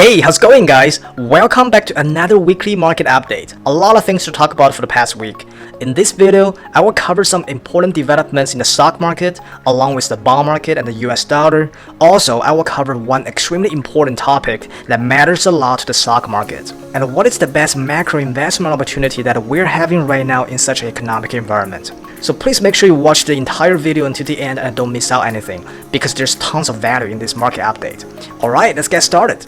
Hey, how's it going, guys? Welcome back to another weekly market update. A lot of things to talk about for the past week. In this video, I will cover some important developments in the stock market, along with the bond market and the US dollar. Also, I will cover one extremely important topic that matters a lot to the stock market. And what is the best macro investment opportunity that we're having right now in such an economic environment. So please make sure you watch the entire video until the end and don't miss out anything, because there's tons of value in this market update. Alright, let's get started.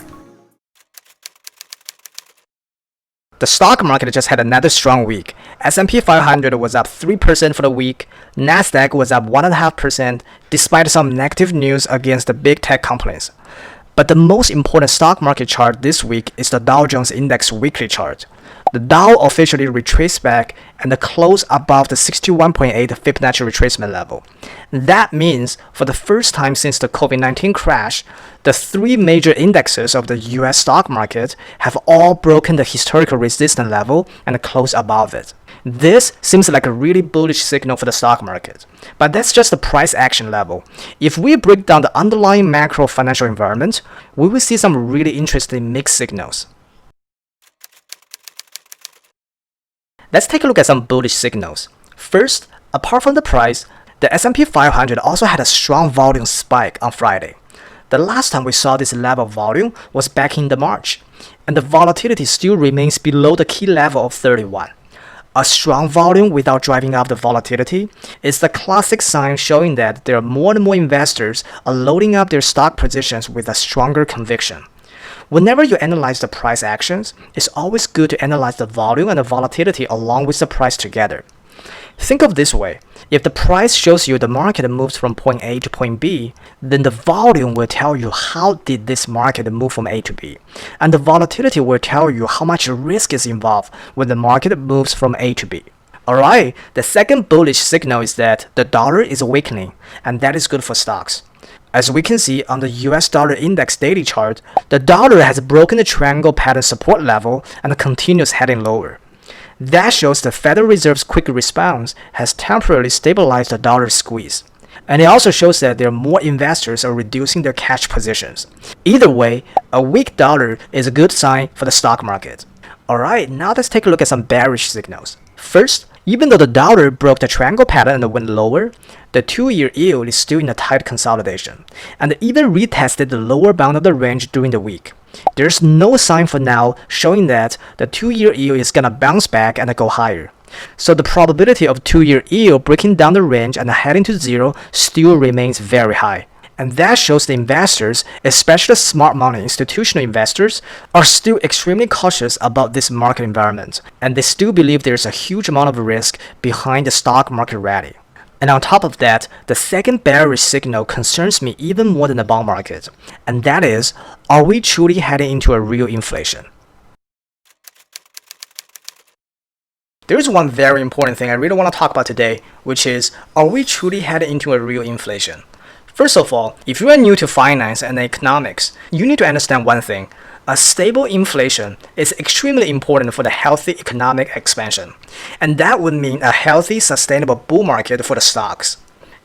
The stock market just had another strong week. S&P 500 was up 3% for the week. Nasdaq was up 1.5% despite some negative news against the big tech companies. But the most important stock market chart this week is the Dow Jones Index weekly chart. The Dow officially retraced back and closed above the 61.8 Fibonacci retracement level. That means for the first time since the COVID-19 crash, the three major indexes of the US stock market have all broken the historical resistance level and closed above it. This seems like a really bullish signal for the stock market. But that's just the price action level. If we break down the underlying macro financial environment, we will see some really interesting mixed signals. Let's take a look at some bullish signals. First, apart from the price, the S&P 500 also had a strong volume spike on Friday. The last time we saw this level of volume was back in March, and the volatility still remains below the key level of 31. A strong volume without driving up the volatility is the classic sign showing that there are more and more investors are loading up their stock positions with a stronger conviction. Whenever you analyze the price actions, it's always good to analyze the volume and the volatility along with the price together. Think of this way. If the price shows you the market moves from point A to point B, then the volume will tell you how did this market move from A to B. And the volatility will tell you how much risk is involved when the market moves from A to B. Alright, the second bullish signal is that the dollar is weakening, and that is good for stocks. As we can see on the US dollar index daily chart, the dollar has broken the triangle pattern support level and continues heading lower. That shows the Federal Reserve's quick response has temporarily stabilized the dollar squeeze. And it also shows that there are more investors are reducing their cash positions. Either way, a weak dollar is a good sign for the stock market. Alright, now let's take a look at some bearish signals. First, even though the dollar broke the triangle pattern and went lower, the 2-year yield is still in a tight consolidation, and even retested the lower bound of the range during the week. There's no sign for now showing that the 2-year yield is gonna bounce back and go higher. So the probability of 2-year yield breaking down the range and heading to zero still remains very high. And that shows the investors, especially smart money institutional investors, are still extremely cautious about this market environment, and they still believe there's a huge amount of risk behind the stock market rally. And on top of that, the second bearish signal concerns me even more than the bond market, and that is, are we truly heading into a real inflation? There's one very important thing I really want to talk about today, which is, are we truly heading into a real inflation? First of all, if you are new to finance and economics, you need to understand one thing. A stable inflation is extremely important for the healthy economic expansion. And that would mean a healthy, sustainable bull market for the stocks.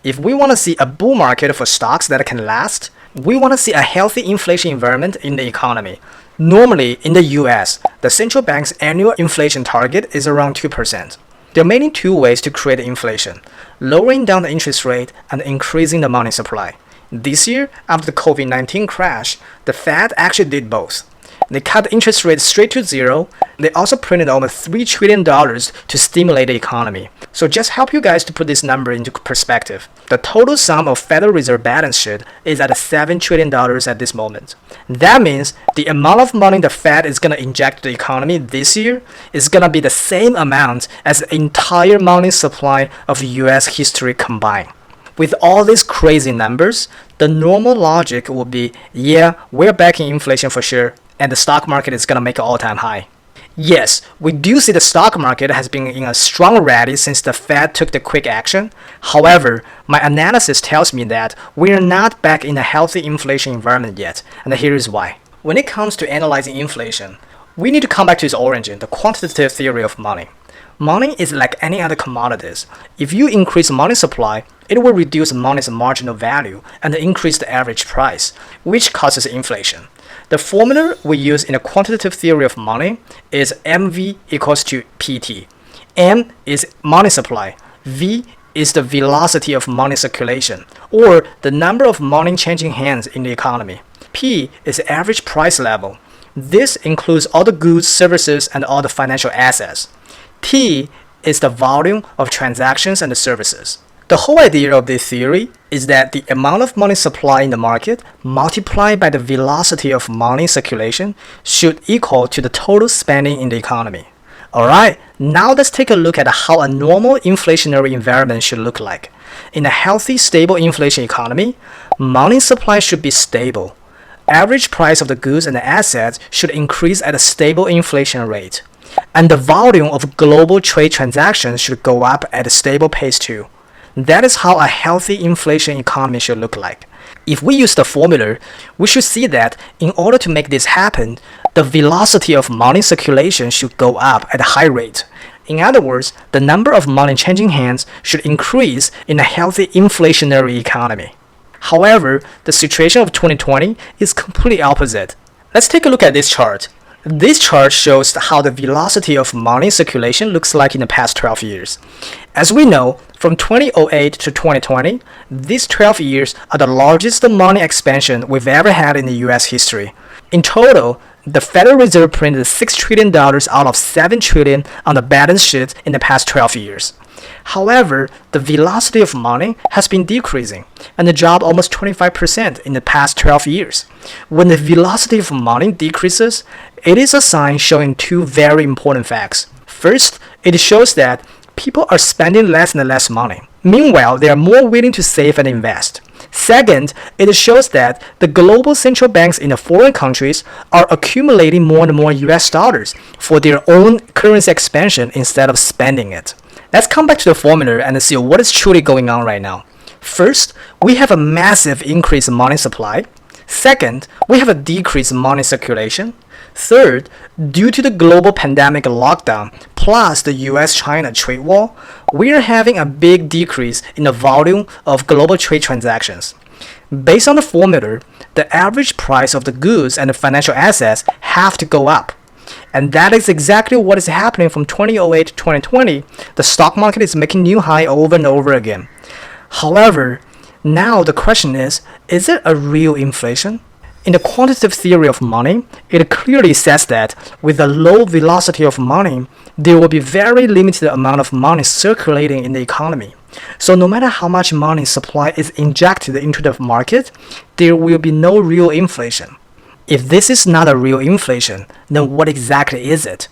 If we want to see a bull market for stocks that can last, we want to see a healthy inflation environment in the economy. Normally, in the US, the central bank's annual inflation target is around 2%. There are mainly two ways to create inflation: lowering down the interest rate and increasing the money supply. This year, after the COVID-19 crash, the Fed actually did both. They cut the interest rate straight to zero. They also printed almost $3 trillion to stimulate the economy. So just help you guys to put this number into perspective. The total sum of Federal Reserve balance sheet is at $7 trillion at this moment. That means the amount of money the Fed is going to inject to the economy this year is going to be the same amount as the entire money supply of US history combined. With all these crazy numbers, the normal logic would be, yeah, we're back in inflation for sure, and the stock market is going to make an all-time high. Yes, we do see the stock market has been in a strong rally since the Fed took the quick action. However, my analysis tells me that we are not back in a healthy inflation environment yet, and here is why. When it comes to analyzing inflation, we need to come back to its origin, the quantitative theory of money. Money is like any other commodities. If you increase money supply, it will reduce money's marginal value and increase the average price, which causes inflation. The formula we use in a quantitative theory of money is MV equals to PT. M is money supply. V is the velocity of money circulation, or the number of money changing hands in the economy. P is the average price level. This includes all the goods, services, and all the financial assets. T is the volume of transactions and the services. The whole idea of this theory is that the amount of money supply in the market multiplied by the velocity of money circulation should equal to the total spending in the economy. Alright, now let's take a look at how a normal inflationary environment should look like. In a healthy, stable inflation economy, money supply should be stable. Average price of the goods and the assets should increase at a stable inflation rate. And the volume of global trade transactions should go up at a stable pace too. That is how a healthy inflation economy should look like. If we use the formula, we should see that in order to make this happen, the velocity of money circulation should go up at a high rate. In other words, the number of money changing hands should increase in a healthy inflationary economy. However, the situation of 2020 is completely opposite. Let's take a look at this chart. This chart shows how the velocity of money circulation looks like in the past 12 years. As we know, from 2008 to 2020, these 12 years are the largest money expansion we've ever had in the US history. In total, the Federal Reserve printed $6 trillion out of $7 trillion on the balance sheet in the past 12 years. However, the velocity of money has been decreasing and it dropped almost 25% in the past 12 years. When the velocity of money decreases, it is a sign showing two very important facts. First, it shows that people are spending less and less money. Meanwhile, they are more willing to save and invest. Second, it shows that the global central banks in the foreign countries are accumulating more and more US dollars for their own currency expansion instead of spending it. Let's come back to the formula and see what is truly going on right now. First, we have a massive increase in money supply. Second, we have a decrease in money circulation. Third, due to the global pandemic lockdown plus the US-China trade war, we are having a big decrease in the volume of global trade transactions. Based on the formula, the average price of the goods and the financial assets have to go up. And that is exactly what is happening from 2008 to 2020. The stock market is making new high over and over again. However, now the question is it a real inflation? In the quantitative theory of money, it clearly says that with a low velocity of money, there will be very limited amount of money circulating in the economy. So no matter how much money supply is injected into the market, there will be no real inflation. If this is not a real inflation, then what exactly is it?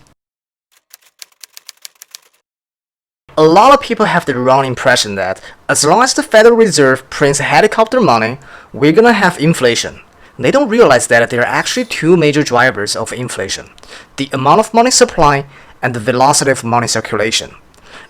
A lot of people have the wrong impression that as long as the Federal Reserve prints helicopter money, we're gonna have inflation. They don't realize that there are actually two major drivers of inflation: the amount of money supply and the velocity of money circulation.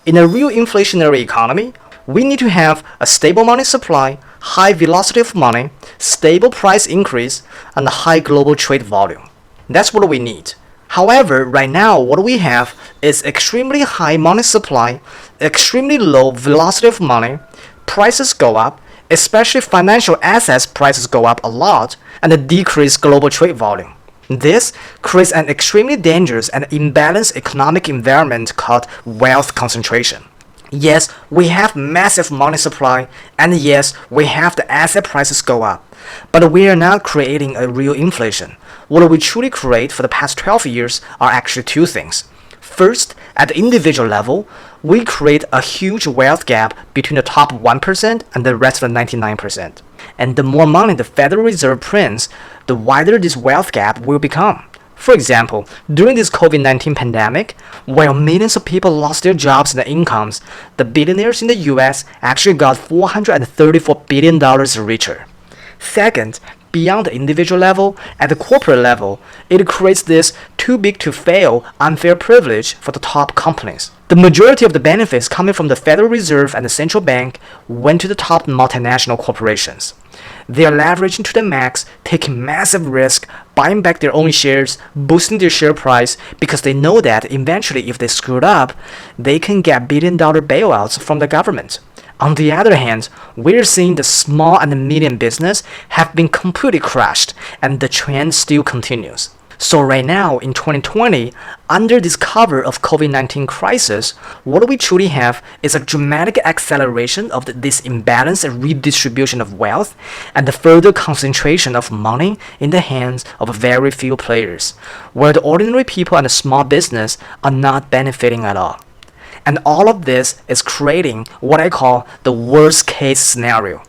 In a real inflationary economy, we need to have a stable money supply, high velocity of money, stable price increase, and a high global trade volume. That's what we need. However, right now what we have is extremely high money supply, extremely low velocity of money, prices go up, especially financial assets prices go up a lot, and a decreased global trade volume. This creates an extremely dangerous and imbalanced economic environment called wealth concentration. Yes, we have massive money supply, and yes, we have the asset prices go up. But we are not creating a real inflation. What we truly create for the past 12 years are actually two things. First, at the individual level, we create a huge wealth gap between the top 1% and the rest of the 99%. And the more money the Federal Reserve prints, the wider this wealth gap will become. For example, during this COVID-19 pandemic, while millions of people lost their jobs and their incomes, the billionaires in the US actually got $434 billion richer. Second, beyond the individual level, at the corporate level, it creates this too big to fail unfair privilege for the top companies. The majority of the benefits coming from the Federal Reserve and the central bank went to the top multinational corporations. They are leveraging to the max, taking massive risk, buying back their own shares, boosting their share price because they know that eventually if they screwed up, they can get billion-dollar bailouts from the government. On the other hand, we're seeing the small and medium business have been completely crushed, and the trend still continues. So right now, in 2020, under this cover of COVID-19 crisis, what we truly have is a dramatic acceleration of this imbalance and redistribution of wealth, and the further concentration of money in the hands of very few players, where the ordinary people and the small business are not benefiting at all. And all of this is creating what I call the worst case scenario,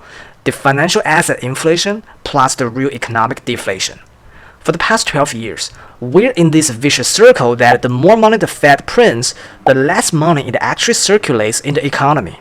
the financial asset inflation plus the real economic deflation. For the past 12 years, we're in this vicious circle that the more money the Fed prints, the less money it actually circulates in the economy.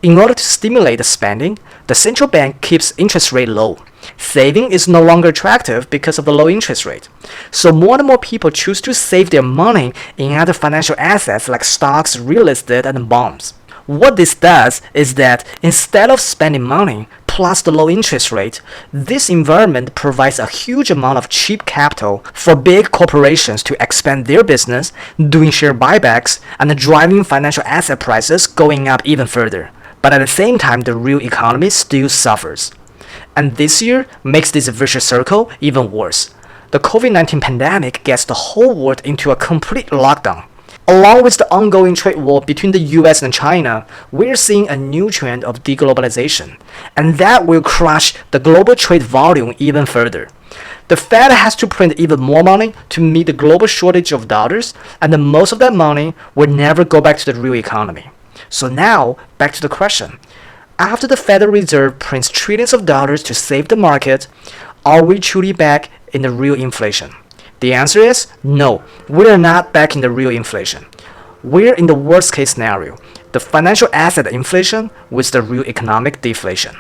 In order to stimulate the spending, the central bank keeps interest rate low. Saving is no longer attractive because of the low interest rate. So more and more people choose to save their money in other financial assets like stocks, real estate, and bonds. What this does is that instead of spending money plus the low interest rate, this environment provides a huge amount of cheap capital for big corporations to expand their business, doing share buybacks, and driving financial asset prices going up even further. But at the same time, the real economy still suffers. And this year makes this vicious circle even worse. The COVID-19 pandemic gets the whole world into a complete lockdown. Along with the ongoing trade war between the US and China, we're seeing a new trend of deglobalization, and that will crush the global trade volume even further. The Fed has to print even more money to meet the global shortage of dollars, and most of that money will never go back to the real economy. So now, back to the question. After the Federal Reserve prints trillions of dollars to save the market, are we truly back in the real inflation? The answer is no, we're not back in the real inflation. We're in the worst case scenario, the financial asset inflation with the real economic deflation.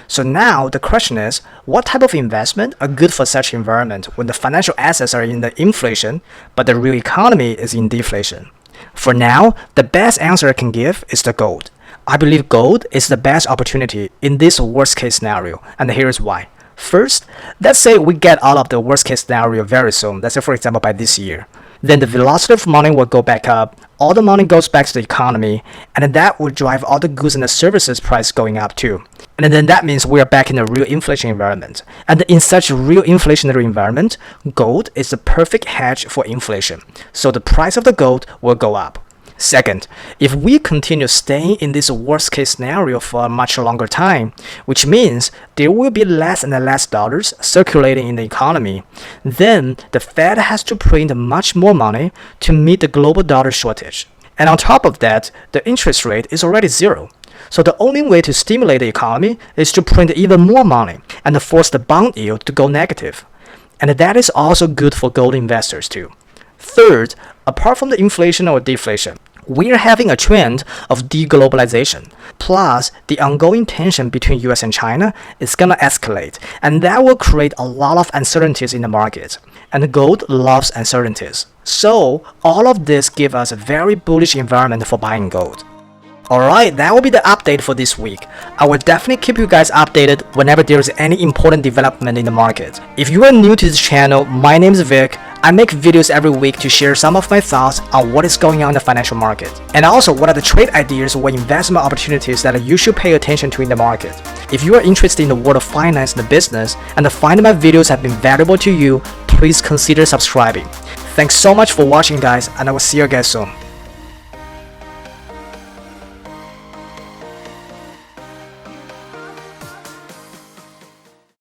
So now the question is, what type of investment are good for such environment when the financial assets are in the inflation, but the real economy is in deflation? For now, the best answer I can give is the gold. I believe gold is the best opportunity in this worst case scenario, and here's why. First, let's say we get out of the worst case scenario very soon, let's say for example by this year. Then the velocity of money will go back up, all the money goes back to the economy, and that will drive all the goods and the services price going up too. And then that means we are back in a real inflation environment. And in such a real inflationary environment, gold is the perfect hedge for inflation. So the price of the gold will go up. Second, if we continue staying in this worst case scenario for a much longer time, which means there will be less and less dollars circulating in the economy, then the Fed has to print much more money to meet the global dollar shortage. And on top of that, the interest rate is already zero. So the only way to stimulate the economy is to print even more money and force the bond yield to go negative. And that is also good for gold investors too. Third, apart from the inflation or deflation, we are having a trend of deglobalization. Plus, the ongoing tension between US and China is gonna escalate, and that will create a lot of uncertainties in the market. And gold loves uncertainties. So, all of this gives us a very bullish environment for buying gold. Alright, that will be the update for this week. I will definitely keep you guys updated whenever there is any important development in the market. If you are new to this channel, my name is Vic. I make videos every week to share some of my thoughts on what is going on in the financial market, and also what are the trade ideas or investment opportunities that you should pay attention to in the market. If you are interested in the world of finance and the business, and find my videos have been valuable to you, please consider subscribing. Thanks so much for watching guys, and I will see you guys soon.